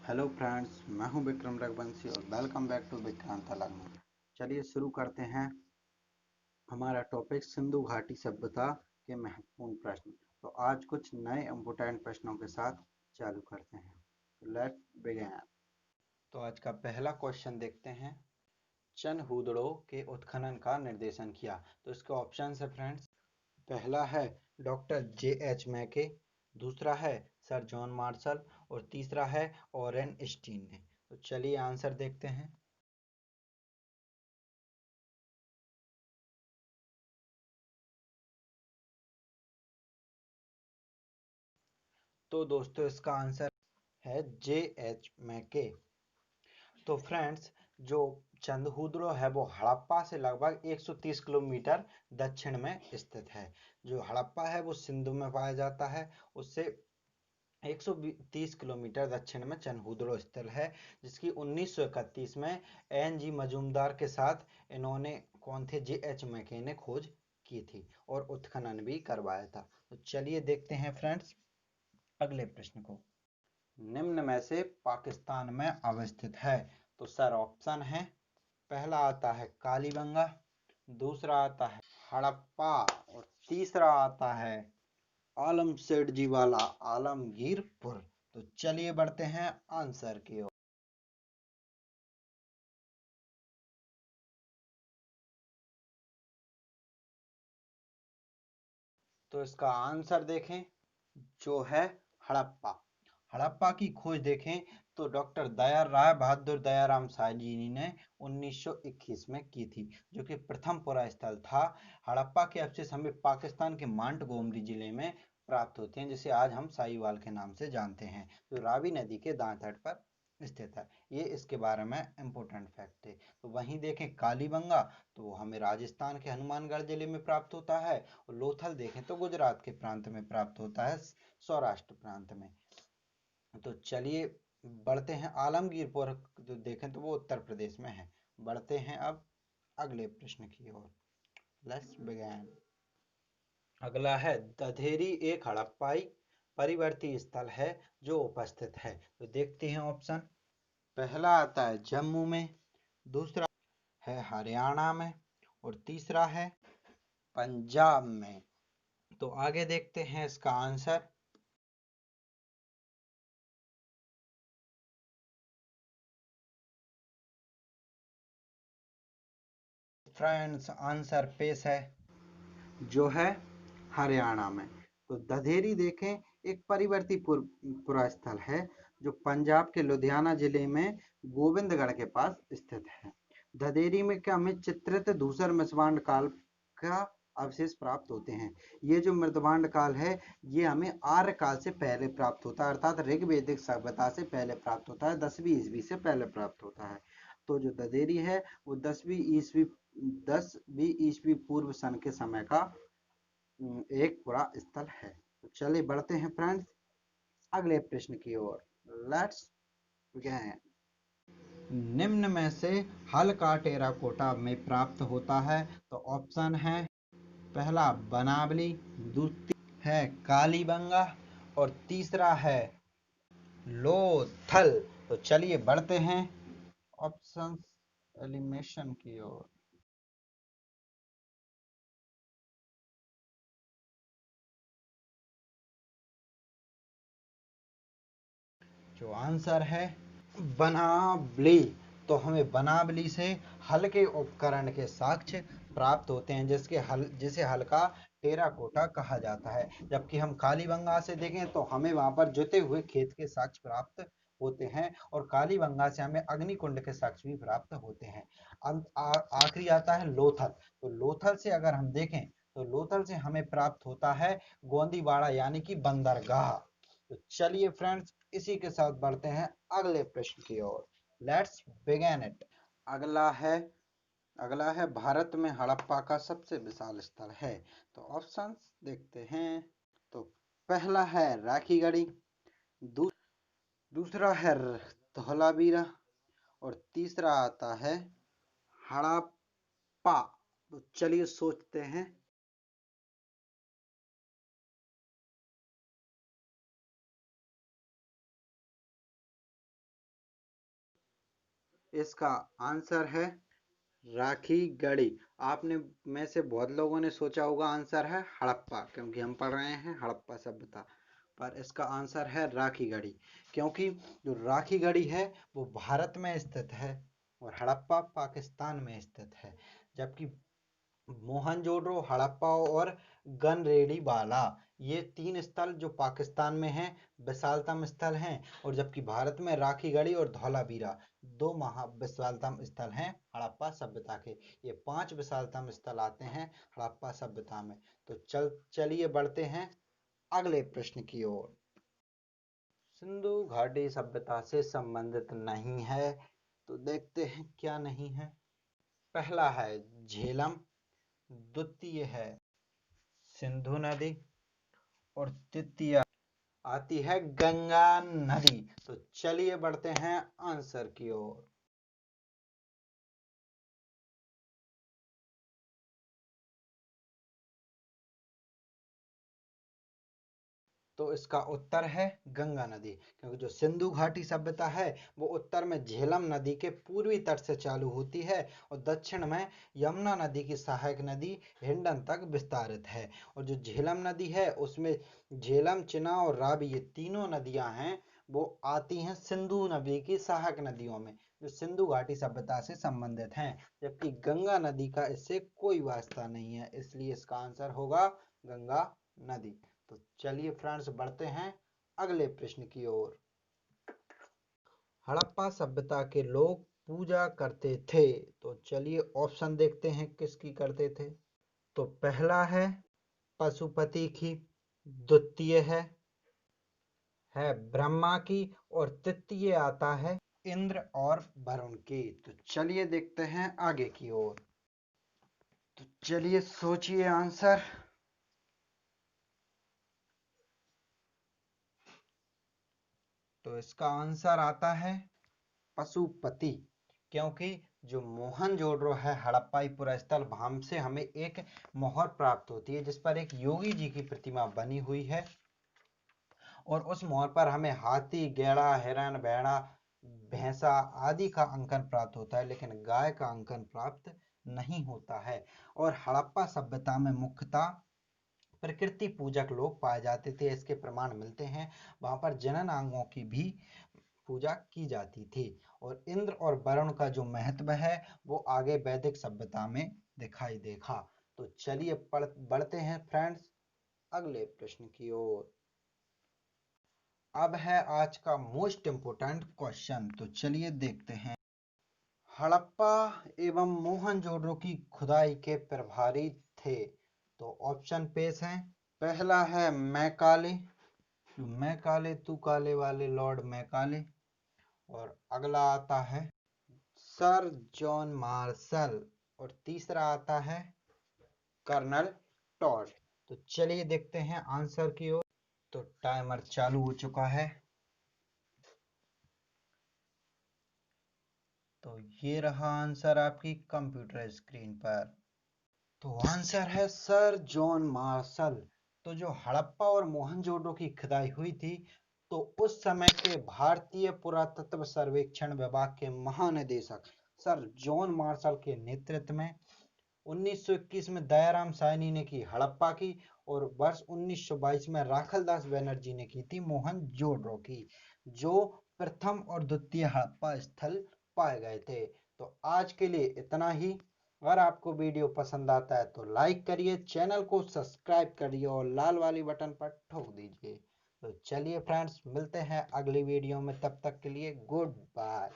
Hello friends, मैं हूं विक्रम रघुवंशी और वेलकम बैक टू विक्रांत अलग। चलिए शुरू करते हैं हमारा टॉपिक सिंधु घाटी सभ्यता के महत्वपूर्ण प्रश्न। तो आज कुछ नए इम्पोर्टेंट प्रश्नों के साथ चालू करते हैं। Let's begin. तो आज का पहला क्वेश्चन देखते हैं। चंद हूदड़ों के उत्खनन का निर्देशन किया। तो इसके ऑप्शन है फ्रेंड्स। पहला है डॉक्टर J.H. मैके, दूसरा है सर जॉन मार्शल और तीसरा है ओरेन स्टीन ने। तो चलिए आंसर देखते हैं। तो दोस्तों इसका आंसर है J.H. मैके। तो फ्रेंड्स, जो चंदहूदड़ो है वो हड़प्पा से लगभग 130 किलोमीटर दक्षिण में स्थित है। जो हड़प्पा है वो सिंधु में पाया जाता है, उससे 130 किलोमीटर दक्षिण में चंदहूदड़ो स्थल है, जिसकी 1931 में N.G. मजूमदार के साथ इन्होंने कौन थे J.H. मैके ने खोज की थी और उत्खनन भी करवाया था। तो चलिए देखते हैं फ्रेंड्स अगले प्रश्न को। निम्न में से पाकिस्तान में अवस्थित है। तो सर ऑप्शन है। पहला आता है कालीबंगा, दूसरा आता है हड़प्पा और तीसरा आता है आलम सेठ जी वाला आलमगीरपुर। तो चलिए बढ़ते हैं आंसर की ओर। तो इसका आंसर देखें जो है हड़प्पा। हड़प्पा की खोज देखें तो डॉक्टर राय बहादुर दयाराम शाहजी ने 1921 में की थी, जो कि प्रथम पुरा स्थल था। हड़प्पा के अवशेष हमें पाकिस्तान के मांटगोमरी जिले में प्राप्त होते हैं, जिसे आज हम साहिवाल के नाम से जानते हैं, जो रावी नदी के दाएं तट पर स्थित है। ये इसके बारे में इम्पोर्टेंट फैक्ट थे। तो वहीं देखें कालीबंगा, तो वो हमें राजस्थान के हनुमानगढ़ जिले में प्राप्त होता है। और लोथल देखें तो गुजरात के प्रांत में प्राप्त होता है, सौराष्ट्र प्रांत में। तो चलिए बढ़ते हैं आलमगीरपुर, जो देखें तो वो उत्तर प्रदेश में है। बढ़ते हैं अब अगले प्रश्न की ओर। Let's begin. अगला है दधेरी एक हड़प्पाई परिवर्ती स्थल है जो उपस्थित है। तो देखते हैं ऑप्शन। पहला आता है जम्मू में, दूसरा है हरियाणा में और तीसरा है पंजाब में। तो आगे देखते हैं इसका आंसर। फ्रेंड्स आंसर पेश है जो है हरियाणा में। तो दधेरी देखें एक परिवर्ती पुरा स्थल है जो पंजाब के लुधियाना जिले में गोविंदगढ़ के पास स्थित है। दधेरी में क्या हमें चित्रित धूसर मृदबांड काल का अवशेष प्राप्त होते हैं। ये जो मृदबांड काल है ये हमें आर्य काल से पहले प्राप्त होता है, अर्थात ऋग्वेदिक सभ्यता से पहले प्राप्त होता है, 10वीं ईस्वी से पहले प्राप्त होता है। तो जो दधेरी है वो 10वीं ईस्वी पूर्व सन के समय का एक पूरा स्थल है। तो चलिए बढ़ते हैं फ्रेंड्स अगले प्रश्न की ओर। Let's begin. निम्न में से हल्का टेराकोटा में प्राप्त होता है। तो ऑप्शन है। पहला बनावली, दूसरा है कालीबंगा और तीसरा है लोथल। तो चलिए बढ़ते हैं ऑप्शन एलिमिनेशन की ओर। जो आंसर है बनावली। तो हमें बनावली से हल्के उपकरण के साक्ष्य प्राप्त होते हैं, जिसे हल्का टेराकोटा कहा जाता है। जबकि हम कालीबंगा से देखें तो हमें वहां पर जुते हुए खेत के साक्ष्य प्राप्त होते हैं और कालीबंगा से हमें अग्निकुंड के साक्ष्य भी प्राप्त होते हैं। आखिरी आता है लोथल। तो लोथल से अगर हम देखें तो लोथल से हमें प्राप्त होता है गोंदीवाड़ा यानी कि बंदरगाह। तो चलिए फ्रेंड्स इसी के साथ बढ़ते हैं अगले प्रश्न की ओर। Let's begin it. अगला है अगला है भारत में हड़प्पा का सबसे विशाल स्थल है। तो ऑप्शंस देखते हैं। तो पहला है राखीगढ़ी, दूसरा है धौलावीरा और तीसरा आता है हड़प्पा। तो चलिए सोचते हैं। इसका आंसर है राखी गढ़ी। आपने में से बहुत लोगों ने सोचा होगा आंसर है हड़प्पा, क्योंकि हम पढ़ रहे हैं हड़प्पा सभ्यता, पर इसका आंसर है राखी गढ़ी। क्योंकि जो राखी गढ़ी है वो भारत में स्थित है और हड़प्पा पाकिस्तान में स्थित है, जबकि मोहनजोदड़ो, हड़प्पा और गनरेड्डीवाला ये 3 स्थल जो पाकिस्तान में हैं विशालतम स्थल हैं, और जबकि भारत में राखीगढ़ी और धौलावीरा 2 महा विशालतम स्थल हैं हड़प्पा सभ्यता के। ये 5 विशालतम स्थल आते हैं हड़प्पा सभ्यता में। तो चलिए बढ़ते हैं अगले प्रश्न की ओर। सिंधु घाटी सभ्यता से संबंधित नहीं है, तो देखते हैं क्या नहीं है। पहला है झेलम, द्वितीय है सिंधु नदी और तृतीय आती है गंगा नदी। तो चलिए बढ़ते हैं आंसर की ओर। तो इसका उत्तर है गंगा नदी, क्योंकि जो सिंधु घाटी सभ्यता है वो उत्तर में झेलम नदी के पूर्वी तट से चालू होती है और दक्षिण में यमुना नदी की सहायक नदी हिंडन तक विस्तारित है। और जो झेलम नदी है उसमें झेलम, चिनाब और रावी ये तीनों नदियां हैं वो आती हैं सिंधु नदी की सहायक नदियों में, जो सिंधु घाटी सभ्यता से संबंधित हैं, जबकि गंगा नदी का इससे कोई वास्ता नहीं है, इसलिए इसका आंसर होगा गंगा नदी। तो चलिए फ्रेंड्स बढ़ते हैं अगले प्रश्न की ओर। हड़प्पा सभ्यता के लोग पूजा करते थे, तो चलिए ऑप्शन देखते हैं किसकी करते थे। तो पहला है पशुपति की, द्वितीय है ब्रह्मा की और तृतीय आता है इंद्र और वरुण की। तो चलिए देखते हैं आगे की ओर। तो चलिए सोचिए आंसर। तो इसका आंसर आता है पशुपति, क्योंकि जो मोहनजोदड़ो है हड़प्पाई पुरास्थल, वहां से हमें एक मोहर प्राप्त होती है जिस पर एक योगी जी की प्रतिमा बनी हुई है, और उस मोहर पर हमें हाथी, गैड़ा, हिरण, भेड़ा, भैंसा आदि का अंकन प्राप्त होता है, लेकिन गाय का अंकन प्राप्त नहीं होता है। और हड़प्पा सभ्यता में मुख्यतः प्रकृति पूजक लोग पाए जाते थे, इसके प्रमाण मिलते हैं। वहां पर जनन अंगों की भी पूजा की जाती थी। और इंद्र और वरुण का जो महत्व है वो आगे वैदिक सभ्यता में दिखाई देगा। तो चलिए बढ़ते हैं फ्रेंड्स अगले प्रश्न की ओर। अब है आज का मोस्ट इंपोर्टेंट क्वेश्चन, तो चलिए देखते हैं। हड़प्पा एवं मोहनजोदड़ो की खुदाई के प्रभारी थे, तो ऑप्शन पेश हैं। पहला है मैकाले, मैकाले तू काले वाले लॉर्ड मैकाले, और अगला आता है सर जॉन मार्शल, और तीसरा आता है कर्नल टॉड। तो चलिए देखते हैं आंसर की ओर। तो टाइमर चालू हो चुका है। तो ये रहा आंसर आपकी कंप्यूटर स्क्रीन पर। तो आंसर है सर जॉन मार्शल। तो जो हड़प्पा और मोहनजोदड़ो की खुदाई हुई थी, तो उस समय के भारतीय पुरातत्व सर्वेक्षण विभाग के महानिदेशक सर जॉन मार्शल के नेतृत्व में 1921 में दयाराम साहनी ने की हड़प्पा की, और वर्ष 1922 में राखलदास बनर्जी ने की थी मोहनजोदड़ो की, जो प्रथम और द्वितीय हड़प्पा स्थल पाए गए थे। तो आज के लिए इतना ही। अगर आपको वीडियो पसंद आता है तो लाइक करिए, चैनल को सब्सक्राइब करिए और लाल वाली बटन पर ठोक दीजिए। तो चलिए फ्रेंड्स मिलते हैं अगली वीडियो में, तब तक के लिए गुड बाय।